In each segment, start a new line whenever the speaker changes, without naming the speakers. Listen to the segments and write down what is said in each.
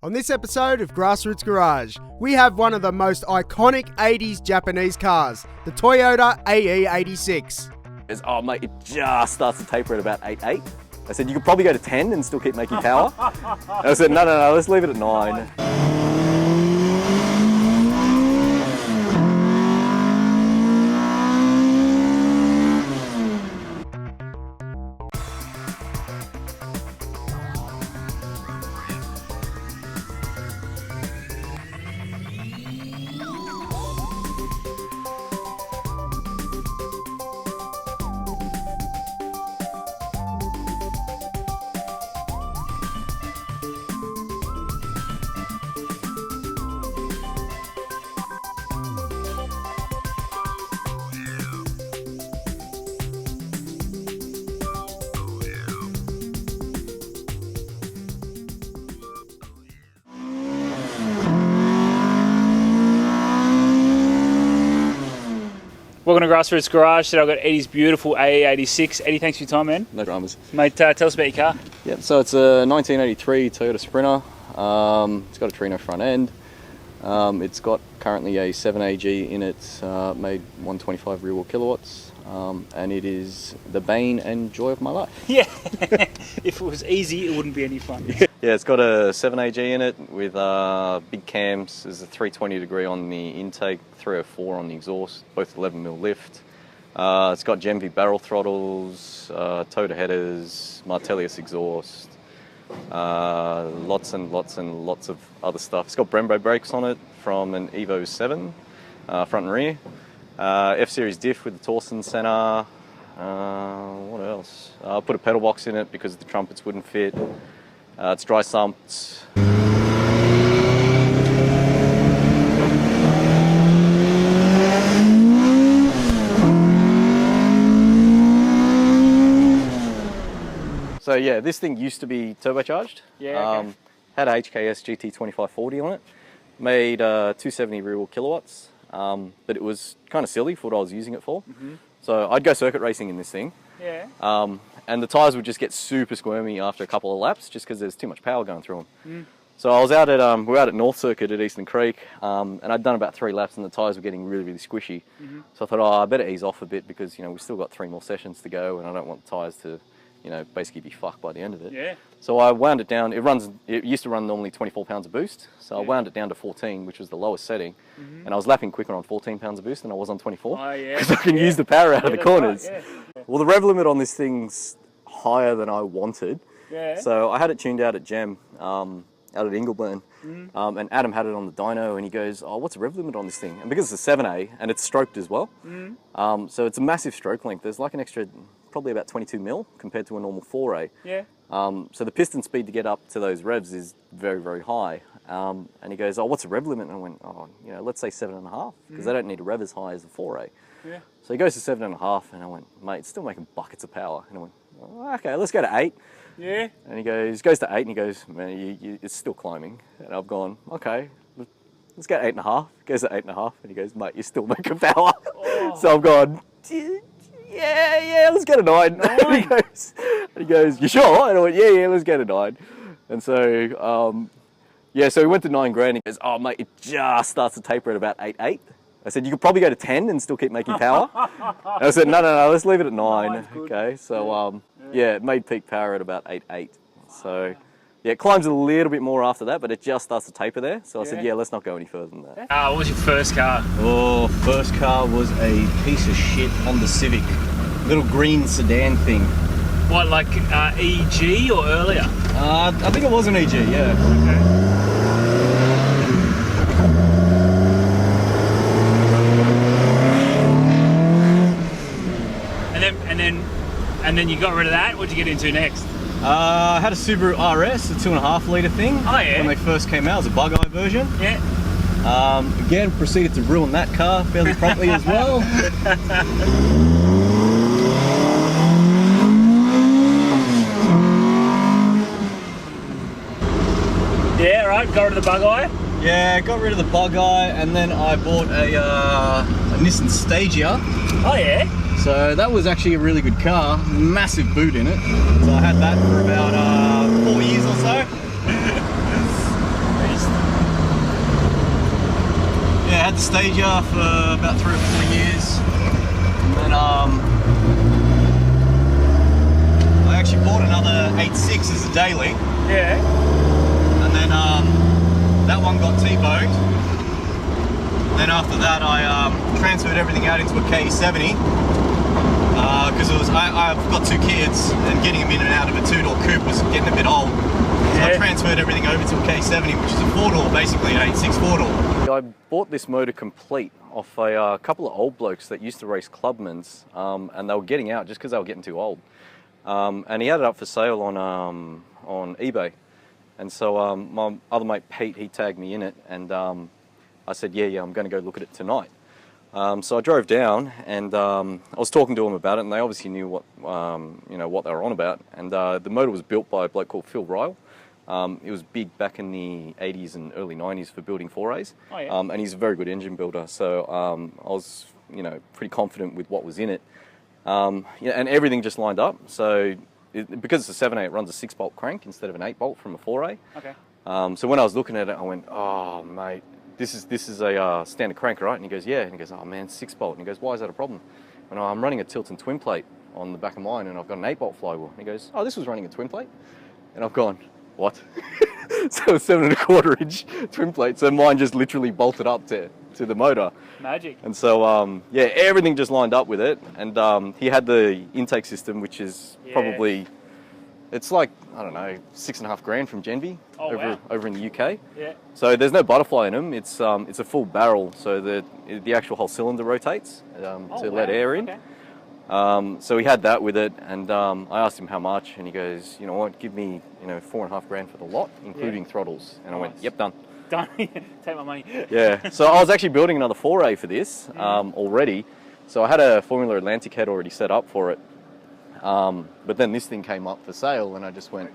On this episode of Grassroots Garage, we have one of the most iconic 80s Japanese cars, the Toyota AE86.
Oh mate, it just starts to taper at about 8.8. I said, you could probably go to 10 and still keep making power. I said, no, let's leave it at 9.
Welcome to Grassroots Garage. Today I've got Eddie's beautiful AE86. Eddie, thanks for your time, man.
No dramas.
Mate, tell us about your car.
Yep, so it's a 1983 Toyota Sprinter. It's got a Trino front end. It's got currently a 7AG in it, made 125 real kilowatts. And it is the bane and joy of my life.
Yeah, if it was easy, it wouldn't be any fun.
Yeah, it's got a 7AG in it with big cams. There's a 320 degree on the intake, 304 on the exhaust, both 11mm lift. It's got Jenvey barrel throttles, Toda headers, Martelius exhaust, lots and lots of other stuff. It's got brembo brakes on it from an Evo 7, front and rear. F-series diff with the torsen center. What else? I put a pedal box in it because the trumpets wouldn't fit. It's dry sumped. So yeah, this thing used to be turbocharged.
Yeah. Okay.
Had a HKS GT2540 on it. Made 270 real kilowatts. But it was kind of silly for what I was using it for. Mm-hmm. So I'd go circuit racing in this thing.
Yeah.
And the tyres would just get super squirmy after a couple of laps just because there's too much power going through them. So I was out at, we were out at North Circuit at Eastern Creek, and I'd done about 3 laps and the tyres were getting really squishy. So I thought, I better ease off a bit because, we've still got 3 more sessions to go and I don't want the tyres to, basically be fucked by the end of it.
Yeah.
So I wound it down. It used to run normally 24 pounds of boost. So I wound it down to 14, which was the lowest setting. And I was lapping quicker on 14 pounds of boost than I was on 24.
Oh, yeah.
Because I can use the power out of the corners.
Right, yeah.
Well, the rev limit on this thing's higher than I wanted.
Yeah.
So I had it tuned out at Gem, out at Ingleburn. And Adam had it on the dyno and he goes, oh, what's the rev limit on this thing? And because it's a 7A and it's stroked as well. So it's a massive stroke length. There's like an extra, probably about 22 mil compared to a normal 4A.
Yeah.
So the piston speed to get up to those revs is very high. And he goes, oh, what's the rev limit? And I went, oh, let's say 7.5, because they don't need a rev as high as the 4A.
Yeah.
So he goes to 7.5, and I went, mate, it's still making buckets of power. And I went, oh, okay, let's go to 8.
Yeah.
And he goes to 8, and he goes, man, it's still climbing. And I've gone, okay, let's go to 8.5. He goes to 8.5, and he goes, mate, you're still making power. Oh. So I've gone, yeah, let's go to 9. And he goes, you sure? And I went, yeah, let's go to 9. And so, so we went to 9 grand. He goes, oh, mate, it just starts to taper at about 8.8. I said, you could probably go to 10 and still keep making power. And I said, no, let's leave it at 9. Okay, so, it made peak power at about 8.8. So, yeah, it climbs a little bit more after that, but it just starts to taper there. So I said, let's not go any further than that.
What was your first car?
Oh, first car was a piece of shit Honda Civic. Little green sedan thing.
What, like EG or earlier?
I think it was an EG, yeah.
Okay. And then you got rid of that. What'd you get into next?
I had a Subaru RS, a 2.5 litre thing.
Oh yeah.
When they first came out, it was a bug-eye version.
Yeah.
Again, proceeded to ruin that car fairly promptly as well.
Yeah, right, got rid of the bug-eye?
Yeah, got rid of the bug-eye, and then I bought a Nissan Stagea.
Oh yeah?
So that was actually a really good car, massive boot in it. So I had that for about 4 years or so. the stager for about 3 or 4 years. And then I actually bought another 86 as a daily.
Yeah.
And then that one got T-boned. Then after that I transferred everything out into a KE70 because I've got 2 kids and getting them in and out of a 2-door coupe was getting a bit old. So I transferred everything over to a K70, which is a 4-door, basically an 86 4-door.
I bought this motor complete off a couple of old blokes that used to race Clubmans, and they were getting out just because they were getting too old. And he had it up for sale on eBay. And so my other mate Pete, he tagged me in it, and I said, yeah, I'm going to go look at it tonight. So I drove down, and I was talking to them about it, and they obviously knew what what they were on about. And the motor was built by a bloke called Phil Ryle. It was big back in the 80s and early 90s for building 4As. Oh, yeah. And he's a very good engine builder, so I was pretty confident with what was in it. And everything just lined up. So because it's a 7A, it runs a 6-bolt crank instead of an 8-bolt from a 4A.
Okay.
So when I was looking at it, I went, oh mate, this is a standard crank, right? And he goes, yeah. And he goes, oh man, 6-bolt. And he goes, why is that a problem? And I'm running a Tilton twin plate on the back of mine, and I've got an 8-bolt flywheel. And he goes, oh, this was running a twin plate? And I've gone, what? So a 7 1/4 inch twin plate. So mine just literally bolted up to the motor.
Magic.
And so, yeah, everything just lined up with it. And he had the intake system, which is probably, it's like, I don't know, $6.5 from Jenvey over in the UK. Yeah. So there's no butterfly in them. It's a full barrel. So the actual whole cylinder rotates to let air in. Okay. So we had that with it, and I asked him how much, and he goes, you know what, give me $4.5 for the lot, including throttles. And I went, yep, done.
Done. Take my money.
Yeah. So I was actually building another 4A for this already. So I had a Formula Atlantic head already set up for it. But then this thing came up for sale, and I just went.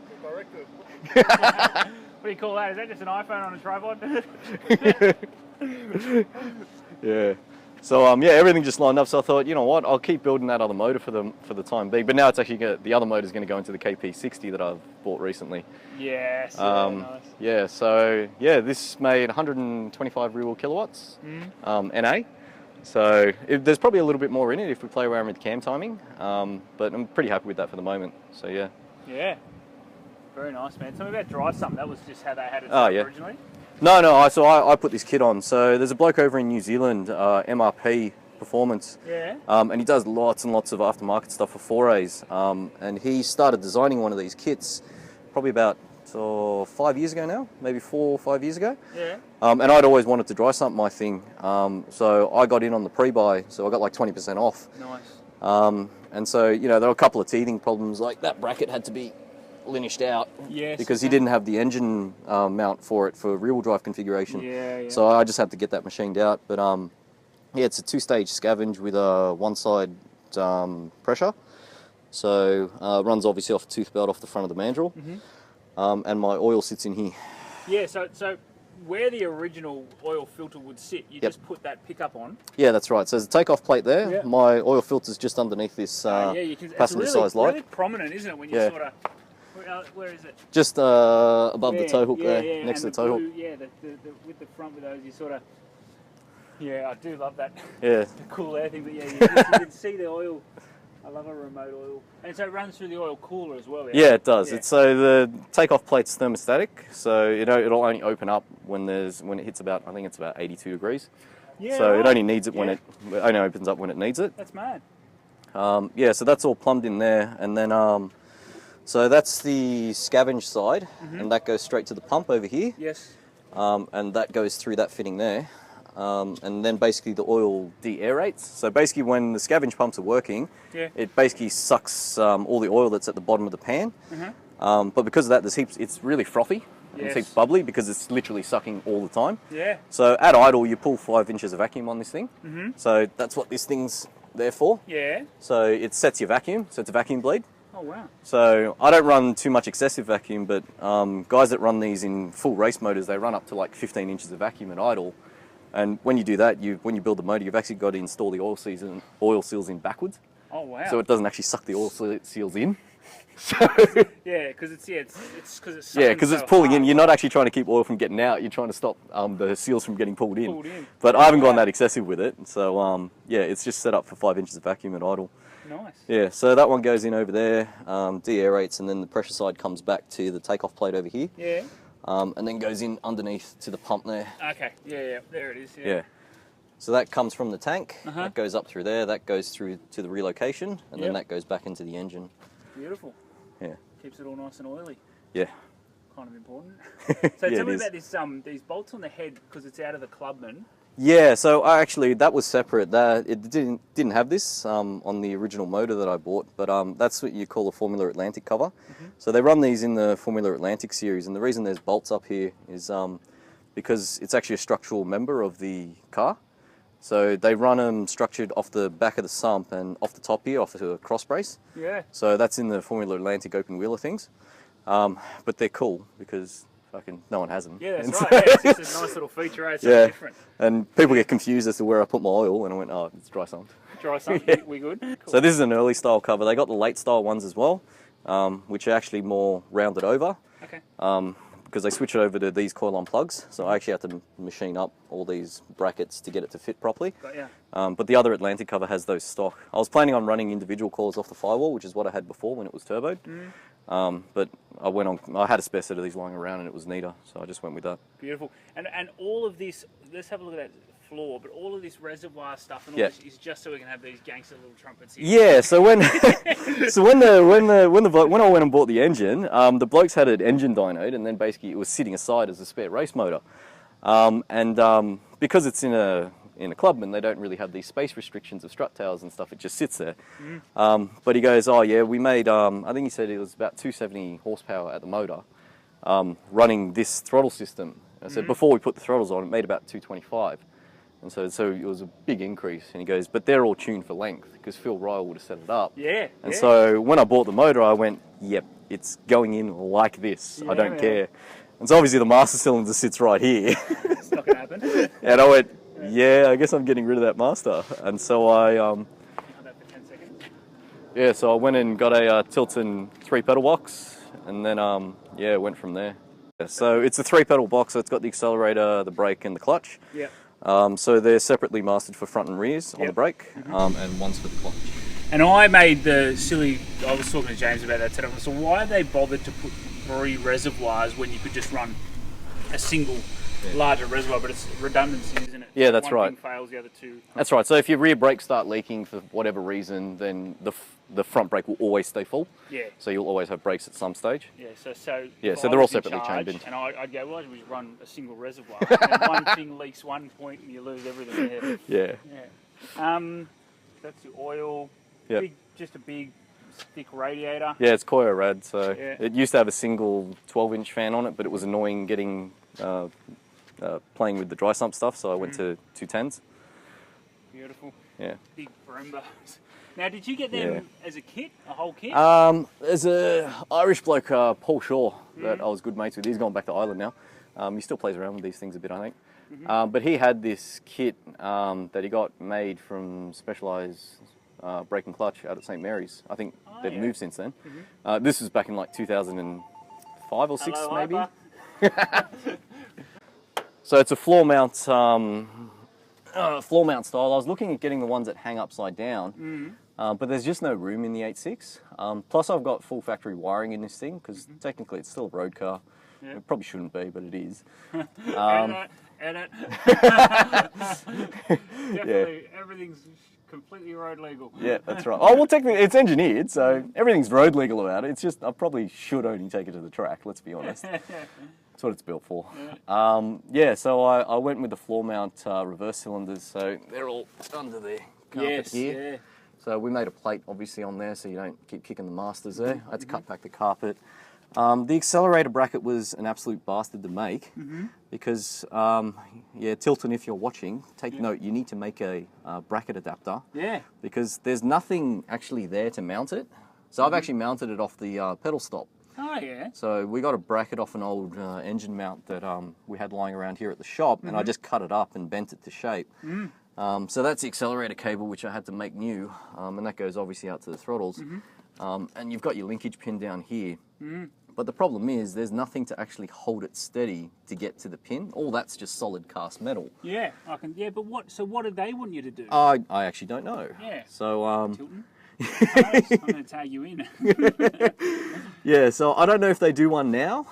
What do you call that? Is that just an iPhone on a tripod?
Yeah. So yeah, everything just lined up. So I thought, you know what, I'll keep building that other motor for the time being. But now it's actually the other motor is going to go into the KP60 that I've bought recently.
Yes. Nice.
Yeah. So yeah, this made 125 real kilowatts NA. So there's probably a little bit more in it if we play around with cam timing. But I'm pretty happy with that for the moment. So yeah.
Yeah. Very nice, man. Tell me about Drive Something. That was just how they had it originally.
No. So I put this kit on. So there's a bloke over in New Zealand, MRP Performance. Yeah. And he does lots and lots of aftermarket stuff for 4As. And he started designing one of these kits probably about 5 years ago now, maybe 4 or 5 years ago. Yeah. And I'd always wanted to dry sump my thing. So I got in on the pre-buy, so I got like 20% off.
Nice.
And so, there were a couple of teething problems, like that bracket had to be lineaged out because he didn't have the engine mount for it for rear-wheel drive configuration. Yeah. So I just had to get that machined out. But yeah, it's a 2-stage scavenge with a 1-side pressure. So runs obviously off a tooth belt off the front of the mandrel. And my oil sits in here.
Yeah, so where the original oil filter would sit, you just put that pickup on.
Yeah, that's right. So there's a takeoff plate there. Yeah. My oil filter's just underneath this passenger-sized light.
It's really prominent, isn't it, when you sort of... Where is it?
Just above the tow hook there, next to the tow hook.
Yeah, with the front with those, you sort of... Yeah, I do love that.
Yeah.
The cool air thing, but yeah, you can see the oil. I love a remote oil. And so it runs through the oil cooler as well,
yeah? Yeah, it does. Yeah. So the takeoff plate's thermostatic, so it'll only open up when it hits about, I think it's about 82 degrees. Yeah, so it only needs it when it only opens up when it needs it.
That's mad.
Yeah, so that's all plumbed in there, and then so that's the scavenge side, and that goes straight to the pump over here.
Yes.
And that goes through that fitting there. And then basically the oil de-aerates. So basically when the scavenge pumps are working, it basically sucks all the oil that's at the bottom of the pan. But because of that, there's heaps, it's really frothy. And it's heaps bubbly because it's literally sucking all the time.
Yeah.
So at idle, you pull 5 inches of vacuum on this thing. So that's what this thing's there for.
Yeah.
So it sets your vacuum, so it's a vacuum bleed.
Oh, wow.
So I don't run too much excessive vacuum, but guys that run these in full race motors, they run up to like 15 inches of vacuum at idle. And when you do that, when you build the motor, you've actually got to install the oil seals in backwards.
Oh, wow.
So it doesn't actually suck the oil seals in. So
Yeah, because it's because it's
yeah, because it's pulling in. You're not actually trying to keep oil from getting out. You're trying to stop the seals from getting pulled in. But I haven't gone that excessive with it. So yeah, it's just set up for 5 inches of vacuum at idle.
Nice.
Yeah, so that one goes in over there, de-aerates, and then the pressure side comes back to the takeoff plate over here.
Yeah.
And then goes in underneath to the pump there.
Okay. Yeah. There it is.
Yeah. So that comes from the tank. That goes up through there. That goes through to the relocation, and then that goes back into the engine.
Beautiful.
Yeah.
Keeps it all nice and oily.
Yeah.
Kind of important. So tell me about this these bolts on the head, because it's out of the Clubman.
Yeah, so actually that was separate. It didn't have this on the original motor that I bought, but that's what you call a Formula Atlantic cover. So they run these in the Formula Atlantic series, and the reason there's bolts up here is because it's actually a structural member of the car. So they run them structured off the back of the sump and off the top here, off the cross brace.
Yeah.
So that's in the Formula Atlantic open wheeler things. But they're cool because fucking no one has them.
Yeah, that's right. Yeah, it's just a nice little feature. It's so different.
And people get confused as to where I put my oil, and I went, oh, it's dry sump.
Dry sump, we good? Cool.
So this is an early style cover. They got the late style ones as well, which are actually more rounded over.
Okay.
Because they switch it over to these coil-on plugs. So I actually had to machine up all these brackets to get it to fit properly.
Got ya.
But the other Atlantic cover has those stock. I was planning on running individual coils off the firewall, which is what I had before when it was turboed. But I had a spare set of these lying around and it was neater, so I just went with that.
Beautiful. And all of this, let's have a look at that floor, but all of this reservoir stuff and all this is just so we can have these gangster little trumpets here.
Yeah, so when when I went and bought the engine, the blokes had an engine dynoed, and then basically it was sitting aside as a spare race motor. Because it's in a Clubman, they don't really have these space restrictions of strut towers and stuff. It just sits there. But he goes, oh yeah, we made, I think he said it was about 270 horsepower at the motor, running this throttle system. I said, before we put the throttles on, it made about 225. And so it was a big increase. And he goes, but they're all tuned for length, because Phil Ryle would have set it up.
Yeah.
And so when I bought the motor, I went, yep, it's going in like this. I don't care. And so obviously the master cylinder sits right here.
It's not going to happen.
And I went, yeah, I guess I'm getting rid of that master. And so I, yeah, so I went and got a Tilton 3-pedal box, and then, yeah, went from there. So it's a 3-pedal box, so it's got the accelerator, the brake, and the clutch.
Yeah.
So they're separately mastered for front and rears on the brake, and one's for the clutch.
And I made the silly, I was talking to James about that today, so why have they bothered to put 3 reservoirs when you could just run a single larger reservoir? But it's redundancy, isn't it?
Yeah, that's right.
One thing fails, the other two.
That's right. So if your rear brakes start leaking for whatever reason, then the front brake will always stay full. Yeah. So you'll always have brakes at some stage.
Yeah. So
yeah. So they're all separately chained in.
And I'd go, why don't we just run a single reservoir? And one thing leaks one point, and you lose everything.
Yeah.
Yeah. That's the oil.
Yeah.
Just a big, thick radiator.
Yeah, it's Coyo Rad. So it used to have a single 12-inch fan on it, but it was annoying getting playing with the dry sump stuff, so I went to 210s.
Beautiful.
Yeah.
Big brembos. Now, did you get them as a kit, a whole kit?
There's a Irish bloke, Paul Shaw, that I was good mates with. He's gone back to Ireland now. He still plays around with these things a bit, I think. But he had this kit that he got made from Specialized Brake and Clutch out at St Mary's. I think they've moved since then. This was back in like 2005 or 6 maybe. So it's a floor mount style. I was looking at getting the ones that hang upside down, but there's just no room in the 86. Plus I've got full factory wiring in this thing, because technically it's still a road car. Yeah. It probably shouldn't be, but it is.
Edit. Definitely, everything's completely road legal.
Yeah, that's right. Oh, well, technically it's engineered, so everything's road legal about it. It's just I probably should only take it to the track, let's be honest. That's what it's built for. Yeah, so I went with the floor mount reverse cylinders, so they're all under the carpet here. Yeah. So we made a plate obviously on there so you don't keep kicking the masters there. I had to cut back the carpet. The accelerator bracket was an absolute bastard to make because, yeah, Tilton, if you're watching, take note, you need to make a bracket adapter. Yeah. Because there's nothing actually there to mount it. So I've actually mounted it off the pedal stop.
Oh, yeah.
So we got a bracket off an old engine mount that we had lying around here at the shop, and I just cut it up and bent it to shape. So that's the accelerator cable, which I had to make new, and that goes obviously out to the throttles. and you've got your linkage pin down here. But the problem is there's nothing to actually hold it steady to get to the pin. All that's just solid cast metal.
Yeah, I can. Yeah, but what? So what did they want you to do?
I actually don't know.
Yeah.
So
Tilton. I'm going to tag you in.
yeah, so I don't know if they do one now,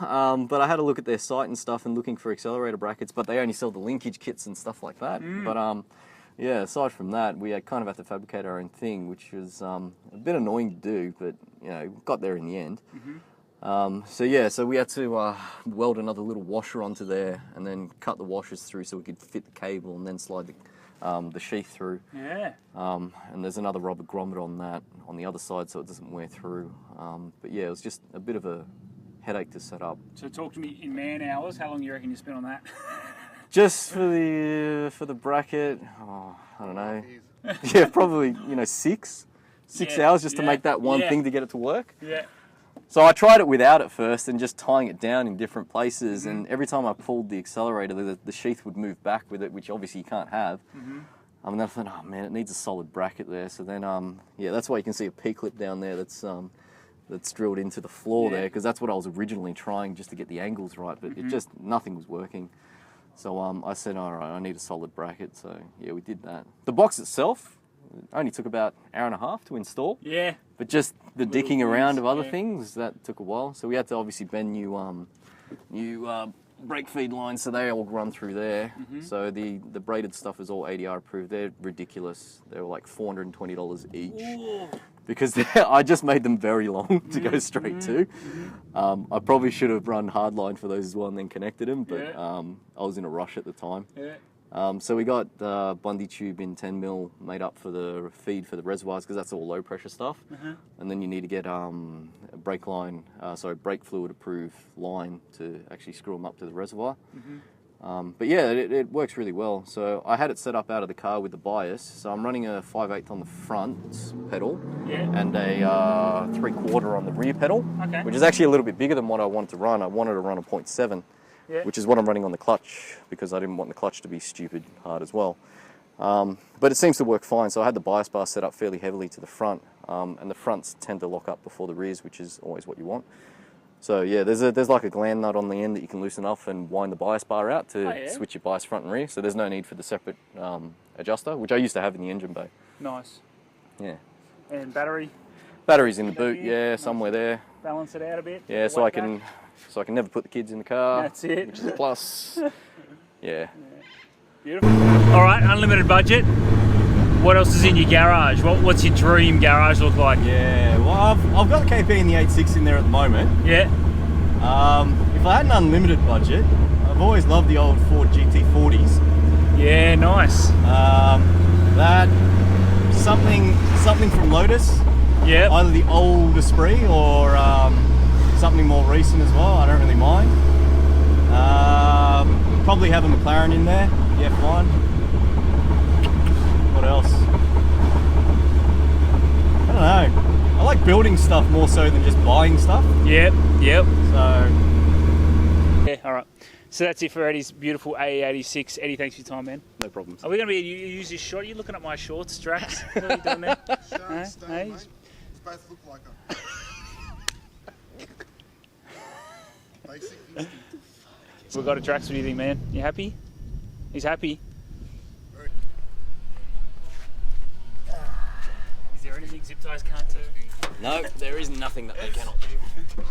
but I had a look at their site and stuff and looking for accelerator brackets, but they only sell the linkage kits and stuff like that. But yeah, aside from that, we had kind of had to fabricate our own thing, which was a bit annoying to do, but you know, got there in the end. So yeah, so we had to weld another little washer onto there and then cut the washers through so we could fit the cable and then slide the sheath through.
Yeah.
And there's another rubber grommet on that on the other side so it doesn't wear through. But yeah, it was just a bit of a headache to set up.
So talk to me in man hours. How long do you reckon you spent on that?
Just for the bracket, I don't know. Yeah, probably 6 hours just to make that one thing to get it to work.
Yeah.
So I tried it without at first and just tying it down in different places, and every time I pulled the accelerator, the sheath would move back with it, which obviously you can't have. And then I thought, oh man, it needs a solid bracket there. So then, yeah, that's why you can see a P-clip down there that's drilled into the floor there, because that's what I was originally trying just to get the angles right, but it just, nothing was working. So I said, all right, I need a solid bracket. So yeah, we did that. The box itself only took about an hour and a half to install.
Yeah.
But just the dicking around of other things, that took a while. So we had to obviously bend new brake feed lines, so they all run through there. So the braided stuff is all ADR approved. They're ridiculous. They were like $420 each. Ooh. Because I just made them very long to go straight to. I probably should have run hardline for those as well and then connected them, but I was in a rush at the time. So we got the Bundy tube in 10mm made up for the feed for the reservoirs, because that's all low pressure stuff. And then you need to get a brake fluid approved line to actually screw them up to the reservoir. But yeah, it works really well. So I had it set up out of the car with the bias. So I'm running a 5/8 on the front pedal and a 3/4 on the rear pedal, which is actually a little bit bigger than what I wanted to run. I wanted to run a 0.7. Which is what I'm running on the clutch, because I didn't want the clutch to be stupid hard as well. But it seems to work fine. So I had the bias bar set up fairly heavily to the front, and the fronts tend to lock up before the rears, which is always what you want. So yeah, there's like a gland nut on the end that you can loosen off and wind the bias bar out to switch your bias front and rear. So there's no need for the separate adjuster, which I used to have in the engine bay. Nice. Yeah.
And battery?
Battery's in the boot, somewhere there.
Balance it out a bit.
Yeah, so I can never put the kids in the car.
That's it.
Which is a plus. Yeah.
Beautiful. All right, unlimited budget. What else is in your garage? What's your dream garage look like?
Yeah, well, I've got the KP and the 86 in there at the moment.
Yeah.
If I had an unlimited budget, I've always loved the old Ford GT40s.
Yeah, nice.
That something from Lotus.
Yeah.
Either the old Esprit or something more recent as well. I don't really mind. Probably have a McLaren in there. The F1. What else? I don't know. I like building stuff more so than just buying stuff.
Yep.
So.
Yeah. All right. So that's it for Eddie's beautiful AE86. Eddie, thanks for your time, man.
No problems.
Are we going to use this shot? Are you looking at my shorts, Drax? What are you doing there?
Sharks, mate. Both look like them. Basic instinct.
We've got a Drax. What do you think, man? You happy? He's happy. Is there anything zip ties can't do?
No, there is nothing that they cannot do.